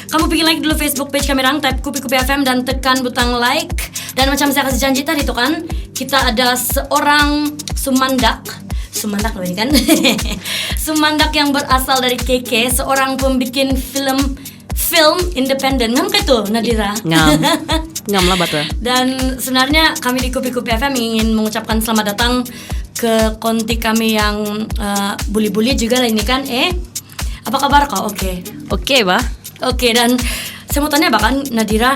kamu bikin like dulu Facebook page kami orang, type Kupi Kupi FM dan tekan butang like. Dan macam saya kasih janji tadi tuh kan, kita ada seorang Sumandak loh ini kan. Sumandak yang berasal dari KK, seorang pembikin film independen. Ngam kayak tuh Nadira. Ngam lah betul. Dan sebenarnya kami di Kupi Kupi FM ingin mengucapkan selamat datang ke konti kami yang bully-bully juga lah ini kan. Apa kabar kau? Oke, bah. Oke, dan saya mau tanya bahkan Nadira,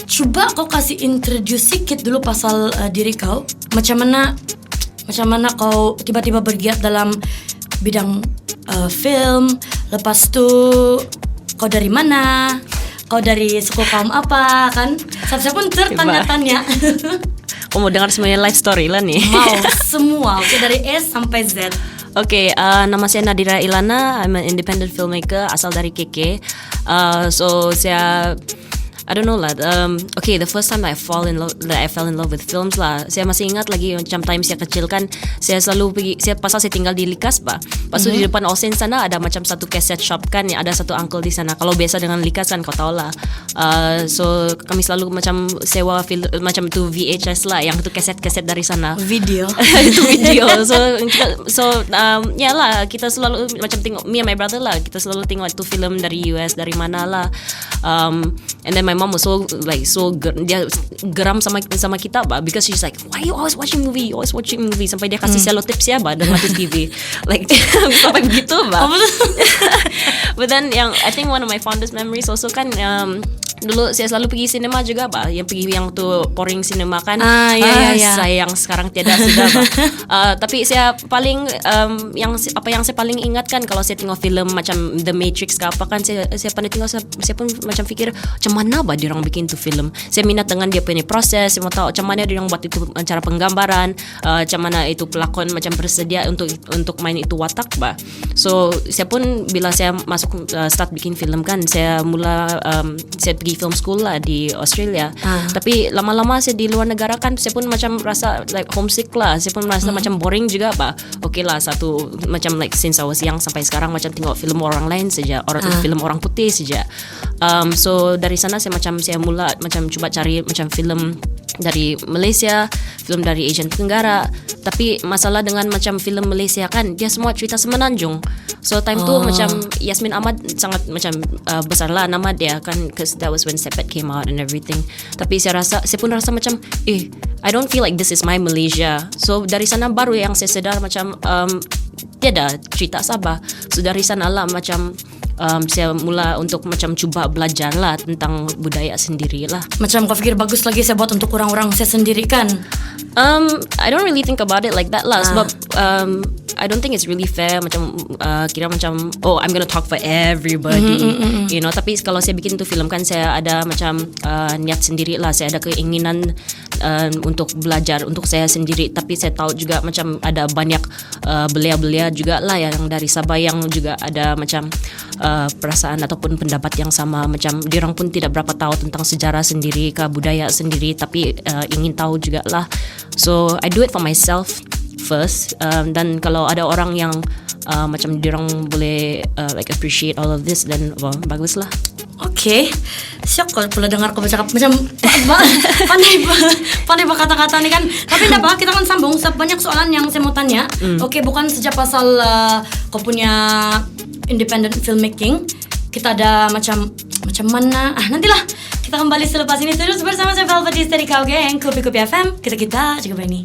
coba kau kasih introduce sedikit dulu pasal diri kau. Macam mana kau tiba-tiba bergiat dalam bidang film. Lepas tu kau dari mana? Kau dari suku kaum apa kan? Saya pun tertanya-tanya. Kau mau dengar semuanya life story lah nih? Mau semua, oke, dari S sampai Z. Oke, nama saya Nadira Ilana. I'm an independent filmmaker asal dari KK. So saya I don't know lah. Okay, the first time I fell in love with films lah. Saya masih ingat lagi macam time saya kecil kan. Saya selalu pergi. Pasal saya tinggal di Likas bah. Pas di depan Osen sana ada macam satu cassette shop kan. Ada satu uncle di sana. Kalau biasa dengan Likas kan kau tahu lah. So kami selalu macam sewa macam itu VHS lah. Yang itu kaset dari sana. Video. Itu video. Ya lah kita selalu macam tengok, me and my brother lah. Kita selalu tengok itu film dari US dari mana lah. And then my mom was dia geram sama kita bah, because she's like, why you always watching movie sampai dia kasih selotip siapa dan mati TV like sampai begitu bah. But then I think one of my fondest memories also kan, dulu saya selalu pergi cinema juga bah, yang tuh pouring cinema kan. Sayang sekarang tiada sudah bah. Tapi saya paling yang saya paling ingat kan kalau saya tengok film macam The Matrix ke apa kan, saya pernah tengok, saya pun macam fikir macam mana bah dia orang bikin tu film. Saya minat dengan dia punya proses, saya mau tahu macam mana dia orang buat itu cara penggambaran, macam mana itu pelakon macam bersedia untuk main itu watak bah. So saya pun bila saya masuk start bikin film kan, saya saya pergi film school lah di Australia. Tapi lama-lama saya di luar negara kan, saya pun macam rasa like homesick lah. Saya pun merasa macam boring juga bah. Okay lah, satu macam like since I was young sampai sekarang macam tengok film orang lain saja, film orang putih saja. So dari sana saya mula macam cuba cari macam film dari Malaysia, film dari Asian Tenggara. Tapi masalah dengan macam film Malaysia kan, dia semua cerita semenanjung. So time tu macam Yasmin Ahmad sangat macam besar lah nama dia kan, because that was when Sepet came out and everything. Tapi saya pun rasa macam I don't feel like this is my Malaysia. So dari sana baru yang saya sedar macam tiada cerita Sabah. So dari sana lah macam saya mula untuk macam cuba belajar lah tentang budaya sendiri lah. Macam kau fikir bagus lagi saya buat untuk orang-orang saya sendiri kan? I don't really think about it like that lah. Sebab I don't think it's really fair macam kira macam I'm gonna talk for everybody, you know. Tapi kalau saya bikin tu film kan, saya ada macam niat sendiri lah. Saya ada keinginan untuk belajar untuk saya sendiri. Tapi saya tahu juga macam ada banyak belia-belia juga lah yang dari Sabah yang juga ada macam perasaan ataupun pendapat yang sama, macam diorang pun tidak berapa tahu tentang sejarah sendiri ke budaya sendiri, tapi ingin tahu juga lah. So I do it for myself first, dan kalau ada orang yang macam diorang boleh like appreciate all of this, dan bagus lah. Okay, syok kalau pula dengar kau bercakap macam pandai berkata-kata ni kan. Tapi tak apa, kita akan sambung. Banyak soalan yang saya mau tanya. Okay, bukan sejak pasal kau punya independent filmmaking. Kita ada macam mana. Nantilah kita kembali selepas ini terus bersama saya Velvet di Steady Cow Gang, Kupi Kupi FM. Kita juga ini.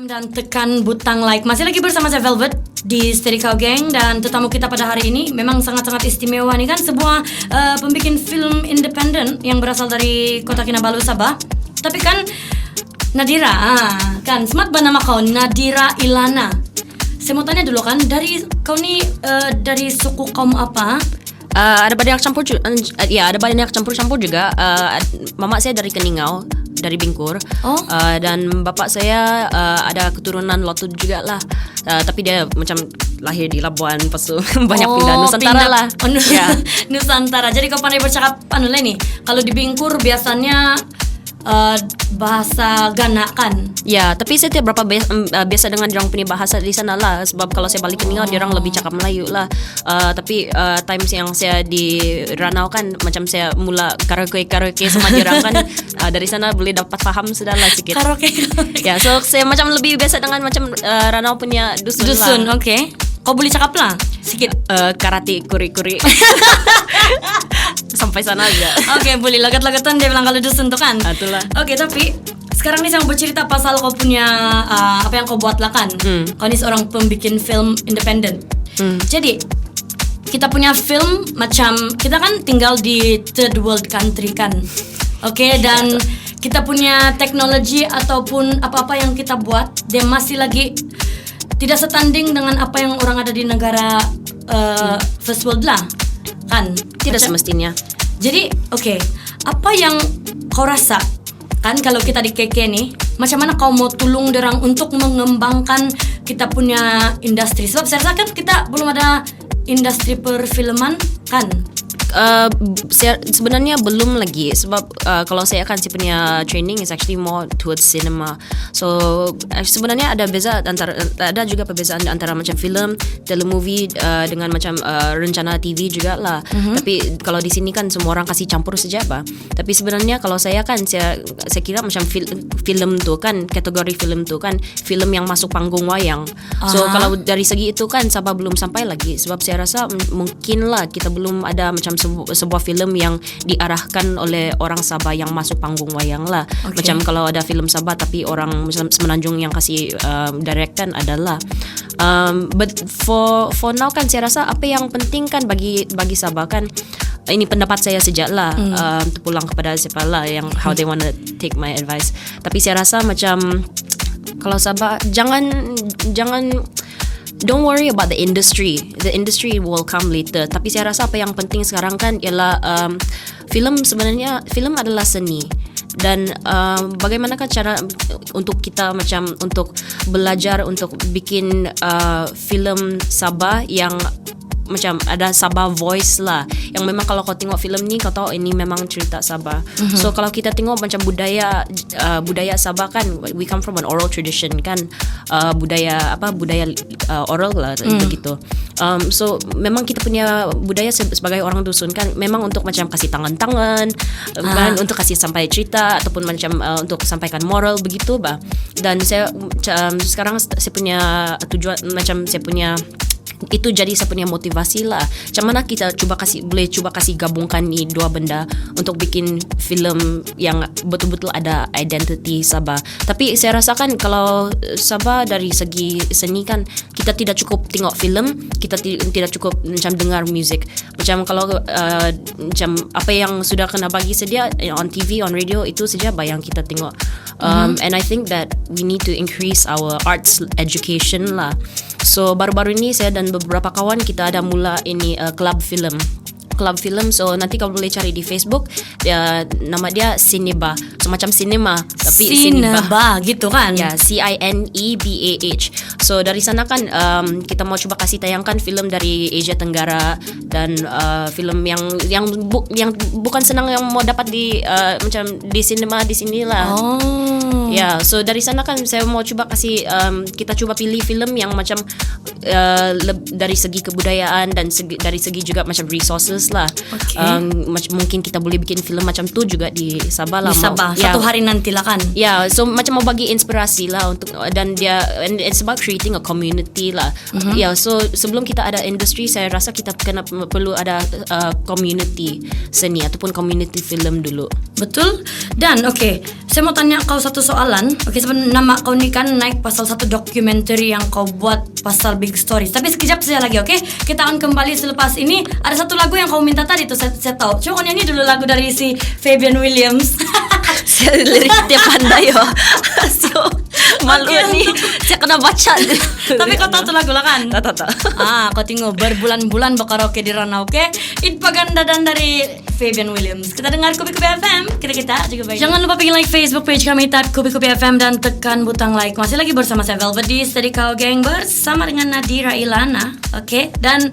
Dan tekan butang like. Masih lagi bersama saya Velvet di Steady Cow Gang, dan tetamu kita pada hari ini memang sangat-sangat istimewa nih kan, sebuah pembikin film independen yang berasal dari Kota Kinabalu, Sabah. Tapi kan Nadira, kan smart nama kau Nadira Ilana. Saya mau tanya dulu kan, dari kau ni dari suku kaum apa? Ada banyak campur, ada banyak campur juga. Mama saya dari Keningau, dari Bingkur. Dan bapak saya ada keturunan Lotu juga lah. Tapi dia macam lahir di Labuan, lepas tu banyak pindah Nusantara lah. Nusantara. Jadi kau pandai bercakap nih. Kalau di Bingkur biasanya bahasa Ghana kan. Ya, tapi saya tidak berapa biasa dengan orang punya bahasa di sana lah. Sebab kalau saya balik ke Ningau, dia orang lebih cakap Melayu lah. Tapi times yang saya di Ranau kan, macam saya mula karaoke sama dia orang kan, dari sana boleh dapat faham sudah lah sikit. Karaoke. Ya, so saya macam lebih biasa dengan macam Ranau punya dusun lah. Oke. Kau boleh cakap lah sikit. Karate kuri-kuri. Sampai sana aja. Oke, boleh lagat-lagatan dia bilang kalau dusun tuh kan. Itulah. Oke, tapi sekarang nih saya mau bercerita pasal kau punya apa yang kau buat lah kan. Kau ini seorang pembikin film independen. Jadi kita punya film macam kita kan tinggal di third world country kan. Oke, dan kita punya teknologi ataupun apa-apa yang kita buat dia masih lagi tidak setanding dengan apa yang orang ada di negara first world lah kan. Tidak semestinya. Jadi oke, apa yang kau rasa kan kalau kita di KK nih, macam mana kau mau tolong derang untuk mengembangkan kita punya industri? Sebab saya rasa kan kita belum ada industri perfilman kan. Sebenarnya belum lagi sebab kalau saya akan saya punya training is actually more towards cinema. So sebenarnya ada juga perbezaan antara macam film, telemovie dengan macam rencana TV juga lah. Tapi kalau di sini kan semua orang kasih campur saja bah. Tapi sebenarnya kalau saya kan saya kira macam film tu kan kategori film tu kan film yang masuk panggung wayang. So kalau dari segi itu kan Sabah belum sampai lagi sebab saya rasa mungkin lah kita belum ada macam sebuah film yang diarahkan oleh orang Sabah yang masuk panggung wayang lah. Macam kalau ada film Sabah tapi orang Semenanjung yang kasih direct kan adalah. But for now kan saya rasa apa yang penting kan bagi Sabah kan ini pendapat saya sejak lah terpulang kepada siapa lah yang how they wanna take my advice. Tapi saya rasa macam kalau Sabah jangan don't worry about the industry. The industry will come later. Tapi saya rasa apa yang penting sekarang kan ialah film adalah seni. Dan bagaimanakah cara untuk kita macam untuk belajar untuk bikin film Sabah yang macam ada Sabah voice lah yang memang kalau kau tengok filem ni kau tahu ini memang cerita Sabah. So kalau kita tengok macam budaya Sabah kan we come from an oral tradition kan budaya oral lah begitu. So memang kita punya budaya sebagai orang dusun kan memang untuk macam kasih tangan-tangan kan untuk kasih sampai cerita ataupun macam untuk sampaikan moral begitu bah. Dan saya sekarang saya punya tujuan macam saya punya itu jadi saya punya motivasi lah. Macam mana kita boleh cuba kasih gabungkan ni dua benda untuk bikin filem yang betul-betul ada identity Sabah. Tapi saya rasakan kalau Sabah dari segi seni kan kita tidak cukup tengok filem, kita tidak cukup macam dengar music. Macam kalau macam apa yang sudah kena bagi sedia on TV, on radio itu saja yang kita tengok. And I think that we need to increase our arts education lah. So baru-baru ini saya dan beberapa kawan kita ada mula ini club film. So nanti kau boleh cari di Facebook nama dia Cineba. So macam cinema tapi Cineba gitu kan. Ya, CINEBAH. So dari sana kan kita mau coba kasih tayangkan filem dari Asia Tenggara dan filem yang bukan senang yang mau dapat di macam di cinema di sinilah. Ya, so dari sana kan saya mau coba kasih kita coba pilih filem yang macam dari segi kebudayaan dan dari segi juga macam resources lah. Mungkin kita boleh bikin filem macam tu juga di Sabah lah. Di Sabah satu hari nanti lah kan. Ya, so macam mau bagi inspirasi lah untuk dan dia and it's about creating a community lah. Ya, so sebelum kita ada industri saya rasa kita perlu ada community seni ataupun community film dulu. Betul. Dan saya mau tanya kau satu soalan. Sebenarnya nama kau ni kan naik pasal satu dokumenter yang kau buat pasal Big Stories. Tapi sekejap saja lagi, kita akan kembali selepas ini. Ada satu lagu yang kau minta tadi tu saya tahu. Coba kau nyanyi dulu lagu dari si Fabian Williams. Lirik dia pandai yo. So malu ni saya kena baca. Tapi kau tahu tu lagu lah kan? Tak. Kau tengok berbulan-bulan berkaraoke di Ranau. It Paganda dan dari Fabian Williams. Kita dengar Kopi-Kopi FM. Kita juga baik. Jangan lupa pergi like Facebook page kami, type Kopi-Kopi FM dan tekan butang like. Masih lagi bersama saya Velvet Dis dari Kau Gang bersama dengan Nadira Ilana. Dan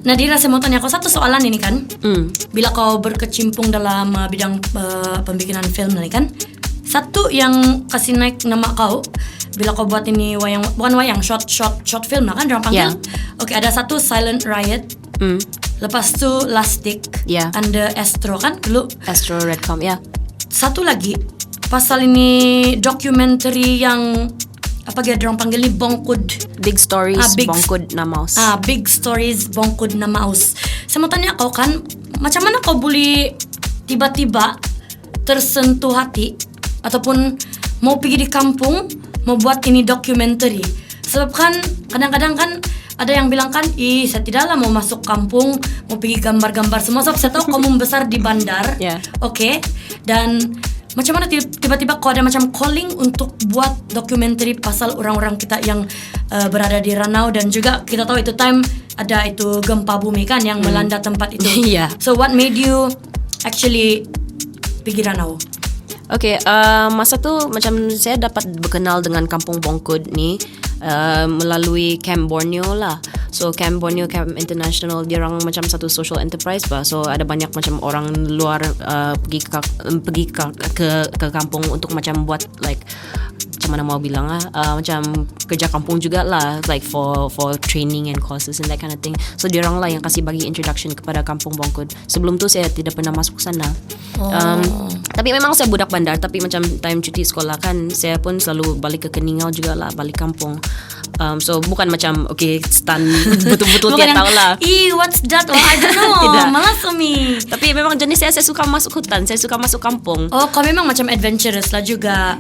Nadira, saya mau tanya kau satu soalan ini kan. Bila kau berkecimpung dalam bidang pembikinan film ini kan, Satu yang kasih naik nama kau bila kau buat ini wayang, bukan wayang, short film lah kan orang panggil. Oke, ada satu Silent Riot. Lepas tu Last Dick. Under Astro kan dulu. Astro Redcom Satu lagi pasal ini documentary yang apa dia orang panggil ni Bongkud. Big Stories Bongkud na Mouse. Big Stories Bongkud na Mouse. Saya mau tanya kau kan, macam mana kau boleh tiba-tiba tersentuh hati ataupun mau pergi di kampung mau buat ini documentary? Sebab kan kadang-kadang kan ada yang bilang kan, saya tidaklah mau masuk kampung, mau pergi gambar-gambar semua. Sebab saya tahu kamu besar di bandar. Oke. Dan macam mana tiba-tiba kau ada macam calling untuk buat documentary pasal orang-orang kita yang berada di Ranau, dan juga kita tahu itu time ada itu gempa bumi kan yang melanda tempat itu. So what made you actually pergi Ranau? Oke, masa tu macam saya dapat berkenal dengan Kampung Bongkud ni melalui Camp Borneo lah. So Camp Borneo, Camp International, dia orang macam satu social enterprise bah. So ada banyak macam orang luar pergi ke kampung untuk macam buat like macam mana mau bilang macam kerja kampung juga lah, like for training and courses and that kind of thing. So dia orang lah yang kasih bagi introduction kepada Kampung Bongkud. Sebelum tu saya tidak pernah masuk sana. Tapi memang saya budak bandar, tapi macam time cuti sekolah kan saya pun selalu balik ke Keningau juga lah, balik kampung. So bukan macam stand betul-betul dia tahu lah. What's that? I don't know. Malas Umi. Tapi memang jenis saya suka masuk hutan, saya suka masuk kampung. Kau memang macam adventurous lah juga.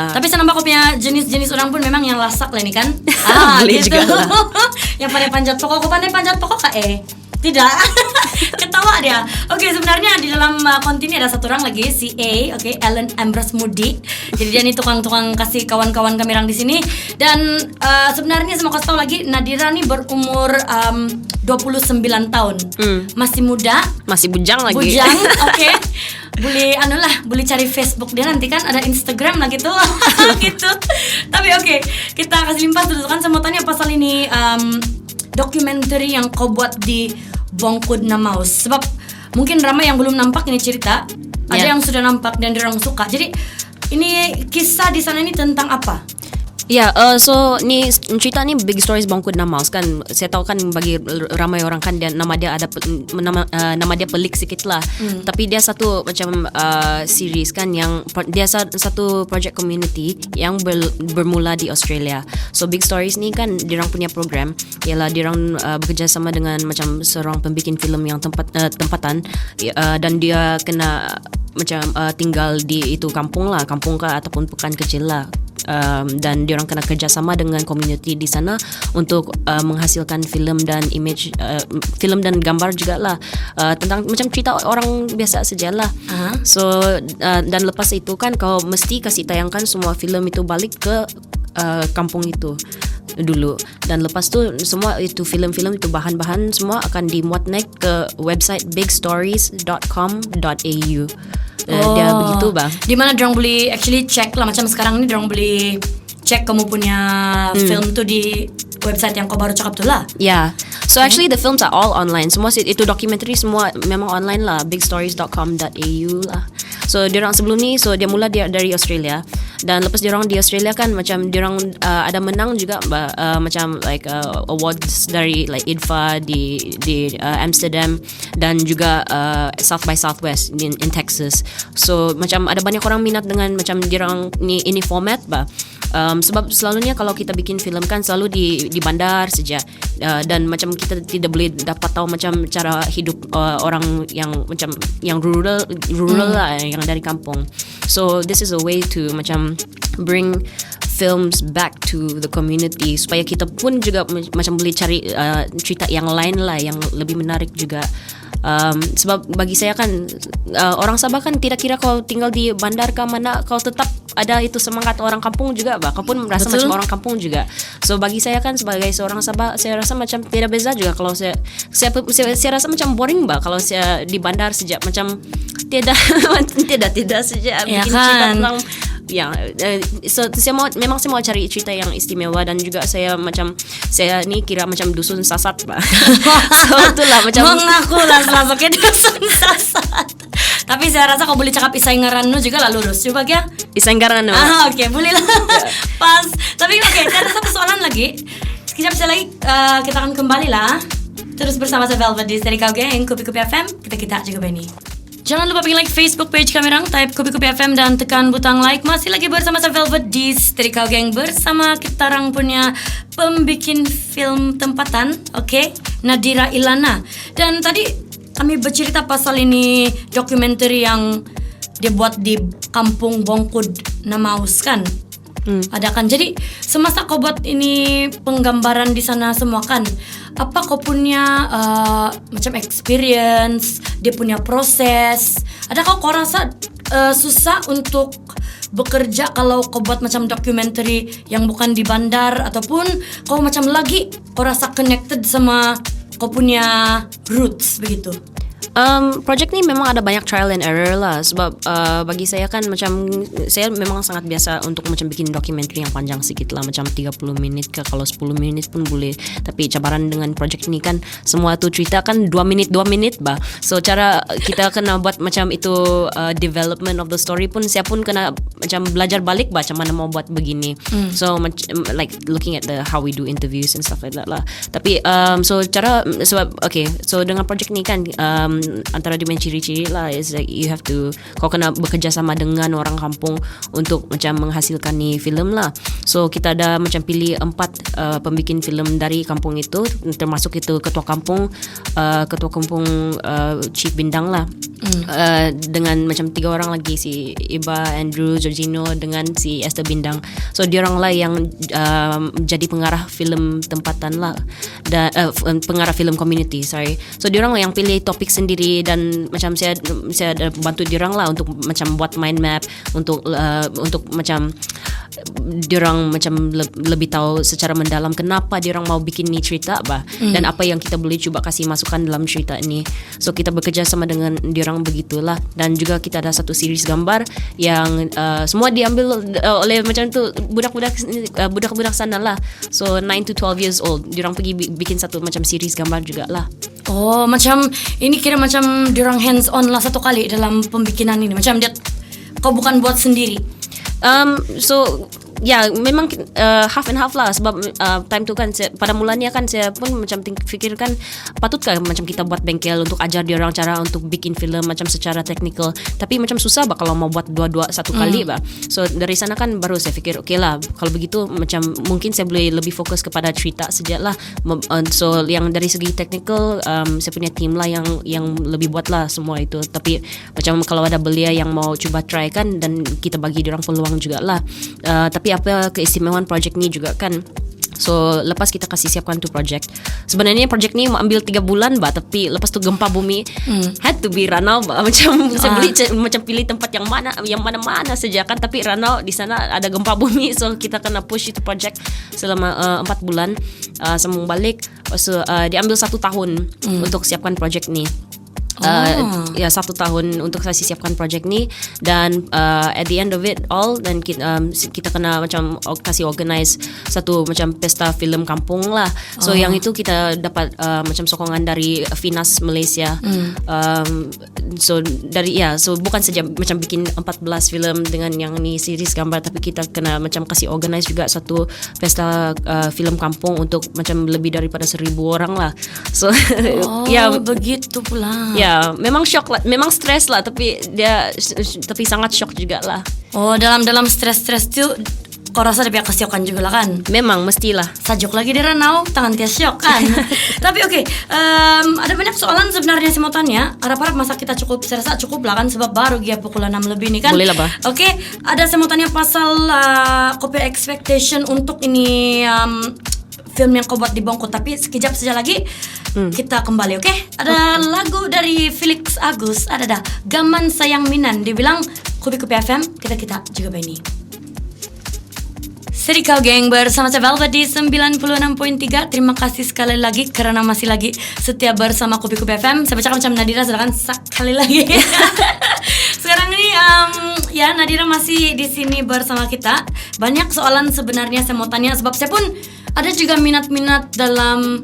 Tapi saya nampak kau punya jenis-jenis orang pun memang yang lasak lah ni kan. Boleh gitu. Juga lah. Yang pandai panjat pokok. Kau pandai panjat pokok kah? Tidak. Ketawa dia. Sebenarnya di dalam konten ini ada satu orang lagi, si A, Alan Ambrose Moody. Jadi dia ni tukang-tukang kasih kawan-kawan kami orang di sini. Dan sebenarnya saya mau kasih tahu lagi, Nadira ni berumur 29 tahun. Masih muda, masih bujang lagi. Bujang, boleh cari Facebook dia nanti kan ada Instagram lah gitu. Gitu. Tapi kita kasih limpas dulu kan. Saya mau tanya pasal ini documentary yang kau buat di Bongkud na Mouse. Sebab mungkin ramai yang belum nampak ini cerita. Ada yang sudah nampak dan dia orang suka. Jadi ini kisah di sana ini tentang apa? So ni cerita ni Big Stories Bongkud na Mouse kan. Saya tahu kan bagi ramai orang kan nama dia ada nama dia pelik sikit lah. Tapi dia satu macam series kan yang dia satu project community yang bermula di Australia. So Big Stories ni kan diorang punya program ialah diorang bekerjasama dengan macam seorang pembikin filem yang tempatan dan dia kena macam tinggal di itu kampung kah ataupun pekan kecil lah. Dan diorang kena kerjasama dengan community di sana untuk menghasilkan filem dan filem dan gambar juga lah tentang macam cerita orang biasa sajalah. So dan lepas itu kan kau mesti kasih tayangkan semua filem itu balik ke kampung itu dulu, dan lepas tu semua itu filem-filem itu bahan-bahan semua akan dimuat naik ke website bigstories.com.au. Dia begitu bang. Di mana dorang boleh actually check lah, macam sekarang ni dorang boleh check kamu punya film tu di website yang kau baru cakap tu lah. So actually the films are all online. Semua itu documentary semua memang online lah, bigstories.com.au lah. So diorang sebelum ni, so dia mula dari Australia, dan lepas diorang di Australia kan macam diorang ada menang juga macam like awards dari like IDFA di Amsterdam dan juga South by Southwest in Texas. So macam ada banyak orang minat dengan macam diorang ni ini format sebab selalunya kalau kita bikin filem kan selalu di bandar saja, dan macam kita tidak boleh dapat tahu macam cara hidup orang yang macam yang rural lah, yang dari kampung. So this is a way to macam bring films back to the community supaya kita pun juga macam boleh cari cerita yang lain lah yang lebih menarik juga. Sebab bagi saya kan orang Sabah kan tidak kira kau tinggal di bandar ke mana, kau tetap ada itu semangat orang kampung juga kau pun merasa macam orang kampung juga. So bagi saya kan sebagai seorang Sabah, saya rasa macam tidak beza juga kalau saya rasa macam boring kalau saya di bandar sejak macam tidak saja bikin cerita tentang so saya mau cari cerita yang istimewa, dan juga saya ni kira macam dusun sasat So itulah macam mengaku lah dusun sasat. Tapi saya rasa kau boleh cakap isai ngeranu juga lah lulus. Coba ya. Isenggaran no. Oke, boleh lah. Pas. Tapi oke, ada satu soalan lagi. Sekejap saya lagi kita akan kembali lah. Terus bersama saya Velvet di Stereo Gang, Kupi-Kupi FM. Kita juga Benny. Jangan lupa pilih like Facebook page kami orang, type Kupi-Kupi FM dan tekan butang like. Masih lagi bersama saya Velvet di Stereo Gang bersama kita orang punya pembikin film tempatan, oke, Nadira Ilana. Dan tadi kami bercerita pasal ini dokumenter yang dia buat di Kampung Bongkud Namaus kan. Ada kan. Jadi semasa kau buat ini penggambaran di sana semua kan, apa kau punya macam experience, dia punya proses, adakah kau rasa susah untuk bekerja kalau kau buat macam documentary yang bukan di bandar, ataupun kau macam lagi kau rasa connected sama kau punya roots begitu? Project ni memang ada banyak trial and error lah. Sebab bagi saya kan macam saya memang sangat biasa untuk macam bikin documentary yang panjang sikit lah, macam 30 minit ke, kalau 10 minit pun boleh. Tapi cabaran dengan project ni kan semua tu cerita kan 2 minit bah. So cara kita kena buat macam itu development of the story pun saya pun kena macam belajar balik bah macam mana mau buat begini. So like looking at the how we do interviews and stuff like that lah. Tapi so cara sebab okay, so dengan project ni kan antara dia punya ciri-ciri lah is like you have to, kau kena bekerja sama dengan orang kampung untuk macam menghasilkan ni filem lah. So kita ada macam pilih 4 pembikin filem dari kampung itu, termasuk itu ketua kampung Chief Bindang lah. Dengan macam 3 orang lagi, si Iba, Andrew, Georgino dengan si Esther Bindang. So diorang lah yang jadi pengarah filem tempatan lah, dan pengarah filem community, sorry. So diorang lah yang pilih topik sendiri, dan macam saya bantu diorang lah untuk macam buat mind map untuk macam diorang macam lebih tahu secara mendalam kenapa diorang mau bikin ni cerita bah, dan apa yang kita boleh cuba kasih masukan dalam cerita ini. So kita bekerja sama dengan diorang begitulah. Dan juga kita ada satu series gambar yang semua diambil oleh macam tu budak-budak sana lah. So 9 to 12 years old, diorang pergi bikin satu macam series gambar jugalah. Oh, macam ini kira macam diorang hands on lah satu kali dalam pembikinan ini. Macam dia kau bukan buat sendiri. So ya memang half and half lah. Sebab time tu kan pada mulanya kan saya pun macam fikirkan patutkah macam kita buat bengkel untuk ajar dia orang cara untuk bikin filem macam secara teknikal. Tapi macam susah bah kalau mau buat dua-dua satu kali bah. So dari sana kan baru saya fikir okay lah, kalau begitu macam mungkin saya boleh lebih fokus kepada cerita saja lah. So yang dari segi teknikal saya punya team lah yang lebih buat lah semua itu. Tapi macam kalau ada belia yang mau cuba try kan, dan kita bagi dia orang peluang jugalah. Tapi apa keistimewaan project ni juga kan, so lepas kita kasih siapkan tu project, sebenarnya project ni mau ambil 3 bulan bah, tapi lepas tu gempa bumi had to be Ranau bah. Macam saya boleh macam pilih tempat yang mana-mana saja kan, tapi Ranau di sana ada gempa bumi, so kita kena push itu project selama 4 bulan sambung balik. So diambil 1 tahun untuk siapkan project ni. Ya 1 tahun untuk saya siapkan project ni, dan at the end of it all, dan kita kena macam kasih organize satu macam pesta filem kampung lah. So yang itu kita dapat macam sokongan dari Finas Malaysia. So dari so bukan saja macam bikin 14 filem dengan yang ni series gambar, tapi kita kena macam kasih organize juga satu pesta filem kampung untuk macam lebih daripada 1,000 orang lah. So ya begitu pula. Ya, memang shock lah, memang stres lah, tapi sangat shock juga lah. Oh, dalam stres tu kau rasa ada pihak kesiokan juga lah kan? Memang mestilah. Sajuk lagi di Ranau, tangan dia syok kan. Tapi okay, ada banyak soalan sebenarnya saya mau tanya. Harap-harap masa kita saya rasa cukup lah kan, sebab baru dia pukul 6 lebih nih kan. Boleh lah bah. Okay, ada saya mau tanya pasal copy expectation untuk ini film yang kau buat di Bongkot. Tapi sekejap saja lagi kita kembali, okay? Ada lagu dari Felix Agus, ada dah Gaman Sayang Minan. Dia bilang Kupi-Kupi FM, kita juga Benny. Stereo Gang bersama saya Velvet di 96.3. Terima kasih sekali lagi karena masih lagi setia bersama Kupi-Kupi FM. Saya bacakan macam Nadira, sedangkan sekali lagi. Sekarang ini ya Nadira masih di sini bersama kita. Banyak soalan sebenarnya saya mau tanya, sebab saya pun ada juga minat-minat dalam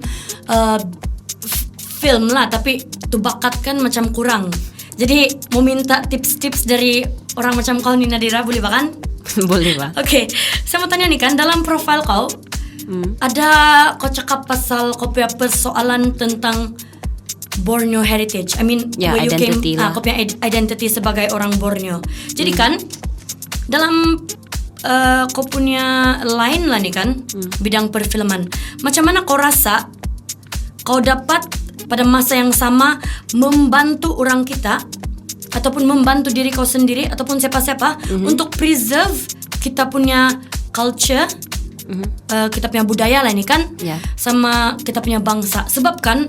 film lah, tapi tu bakat kan macam kurang. Jadi mau minta tips-tips dari orang macam kau nih Nadira, boleh bahkan? Boleh lah. Oke, saya mau tanya nih kan, dalam profil kau ada kau cakap pasal kau punya persoalan tentang Borneo heritage. I mean, Ya, where you identity came, lah. kau punya identity sebagai orang Borneo. Jadi kan dalam kau punya line lah nih kan, bidang perfilman. Macam mana kau rasa kau dapat pada masa yang sama membantu orang kita ataupun membantu diri kau sendiri ataupun siapa-siapa untuk preserve kita punya culture, kita punya budaya lah ini kan, Yeah. sama kita punya bangsa. Sebab kan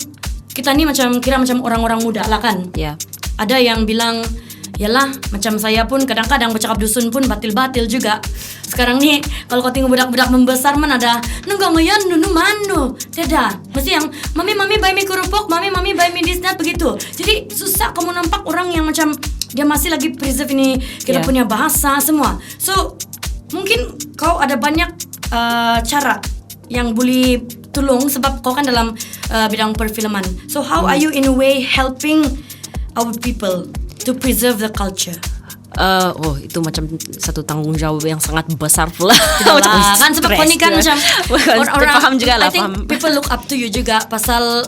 kita ni macam kira macam orang-orang muda lah kan. Ya. Ada yang bilang, yalah macam saya pun kadang-kadang bercakap dusun pun batil-batil juga. Sekarang nih kalau kau tengok budak-budak membesar mana ada nunggu ngayan nunu manu. Tidak. Mesti yang mami buy me kerupuk, mami buy me this that begitu. Jadi susah kamu nampak orang yang macam dia masih lagi preserve ini kita Yeah. punya bahasa semua. So mungkin kau ada banyak cara yang boleh tolong sebab kau kan dalam bidang perfilman. So how are you in a way helping our people to preserve the culture? Itu macam satu tanggungjawab yang sangat besar pula. Lah, kan sebab kau ni kan macam orang paham juga lah. I think Paham. people look up to you juga pasal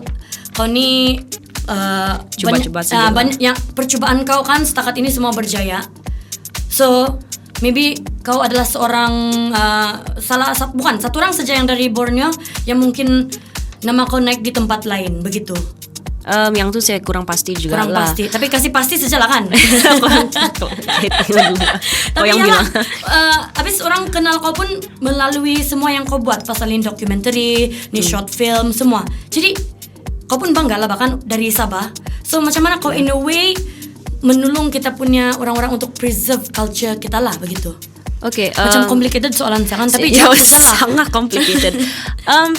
kau ni Cuba-cuba sendiri. banyak yang percubaan kau kan setakat ini semua berjaya. So maybe kau adalah seorang bukan satu orang saja yang dari Borneo yang mungkin nama kau naik di tempat lain begitu. Yang tu saya kurang pasti juga Kurang lah. pasti, tapi kasih pasti saja lah kan. Kau yang bilang. Habis orang kenal kau pun melalui semua yang kau buat, pasal ini documentary, ni short film semua. Jadi kau pun bangga lah bahkan dari Sabah. So macam mana kau in a way menolong kita punya orang-orang untuk preserve culture kita lah begitu. Okay, Macam complicated soalan saya kan, tapi ya, jawab saja lah. sangat complicated.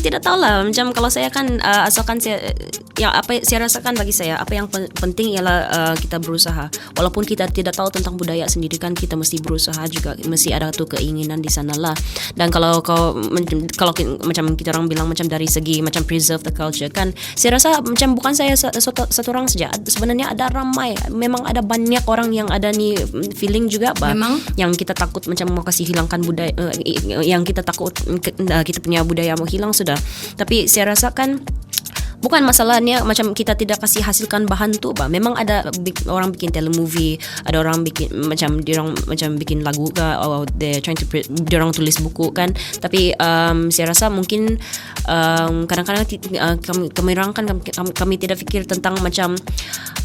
Tidak tahu lah. Macam kalau saya kan asalkan saya, yang apa saya rasakan bagi saya apa yang penting ialah kita berusaha. Walaupun kita tidak tahu tentang budaya sendiri kan, kita mesti berusaha juga, mesti ada tu keinginan di sana lah. Dan kalau macam kita orang bilang macam dari segi macam preserve the culture kan, saya rasa macam bukan saya satu orang saja. Sebenarnya ada ramai, memang ada banyak orang yang ada ni feeling juga bah, Memang. yang kita takut macam mau kasih hilangkan budaya, yang kita takut kita punya budaya mau hilang sudah. Tapi saya rasakan bukan masalahnya macam kita tidak kasih hasilkan bahan tu bah. Memang ada orang bikin telemovie, ada orang bikin macam diorang macam bikin lagu ke, or they trying to diorang tulis buku kan. Tapi saya rasa mungkin kadang-kadang kami tidak fikir tentang macam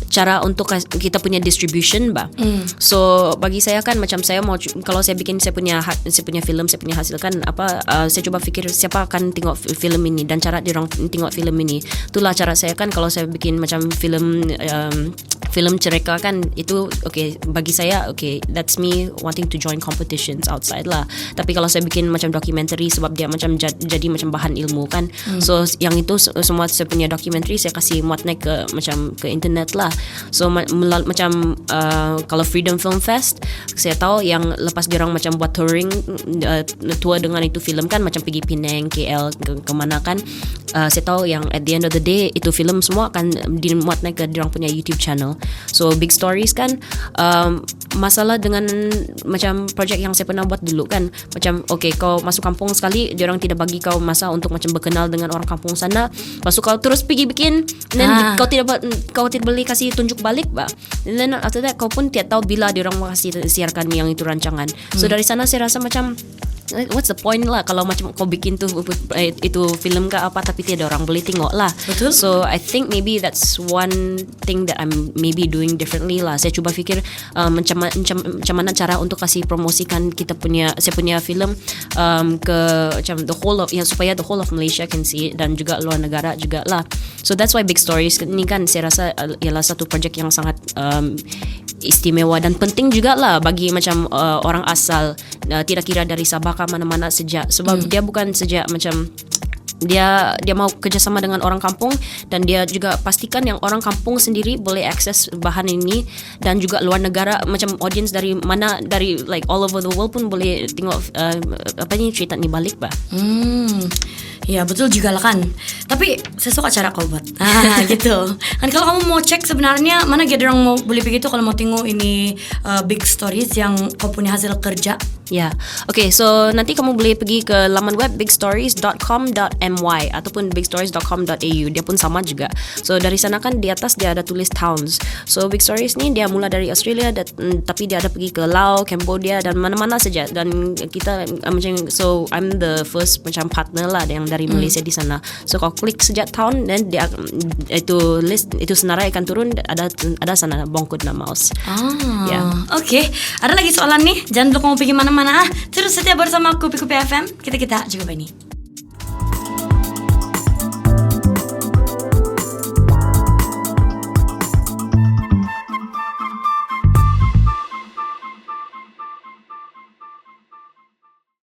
cara untuk kita punya distribution bah. So bagi saya kan macam saya mau, kalau saya bikin saya punya film, saya punya hasil kan apa, saya coba fikir siapa akan tengok film ini dan cara diorang tengok film ini. Itulah cara saya kan kalau saya bikin macam film cerita kan, itu okay bagi saya, okay that's me wanting to join competitions outside lah. Tapi kalau saya bikin macam documentary sebab dia macam jadi macam bahan ilmu kan, so yang itu semua saya punya documentary saya kasih muat naik ke internet lah. So macam kalau Freedom Film Fest saya tahu yang lepas diorang macam buat touring, tour dengan itu film kan, macam pergi Penang, KL ke mana kan, saya tahu yang at the end of the day itu film semua akan dimuat naik ke diorang punya YouTube channel. So big stories kan, masalah dengan macam projek yang saya pernah buat dulu kan, macam okay kau masuk kampung sekali, diorang tidak bagi kau masa untuk macam berkenal dengan orang kampung sana, lepas tu kau terus pergi bikin, dan kau tidak boleh kasih tunjuk balik bah. And then after that kau pun tidak tahu bila diorang mau kasih siarkan yang itu rancangan. So dari sana saya rasa macam what's the point lah kalau macam kau bikin tu itu film ke apa tapi tiada orang boleh tengok lah. Betul. So I think maybe that's one thing that I'm maybe doing differently lah. Saya cuba fikir macam mana cara untuk kasih promosikan saya punya film ke macam the whole of, supaya the whole of Malaysia can see it, dan juga luar negara juga lah. So that's why Big Stories ni kan saya rasa ialah satu projek yang sangat istimewa dan penting juga lah bagi macam orang asal, tidak kira dari Sabah ke mana-mana sejak, sebab dia bukan sejak macam dia mau kerjasama dengan orang kampung, dan dia juga pastikan yang orang kampung sendiri boleh akses bahan ini, dan juga luar negara macam audience dari mana, dari like all over the world pun boleh tengok cerita ni balik bah. Ya betul juga lah kan. Tapi saya suka cara kau buat gitu. Kan kalau kamu mau cek sebenarnya mana dia orang mau boleh begitu kalau mau tengok ini big stories yang kau punya hasil kerja. Ya, okay, so nanti kamu boleh pergi ke laman web bigstories.com.my ataupun bigstories.com.au. Dia pun sama juga. So dari sana kan di atas dia ada tulis towns. So Big Stories ni dia mula dari Australia, tapi dia ada pergi ke Laos, Cambodia dan mana-mana saja. Dan kita macam, so I'm the first macam partner lah yang dari Malaysia di sana. So kau klik sejak town, dan dia itu list, itu senarai akan turun, ada sana Bongkod dan Maus. Okay. Ada lagi soalan nih. Jangan lupa kamu pergi mana-mana. Terus setia bersama Kupi Kupi FM. Kita juga ini.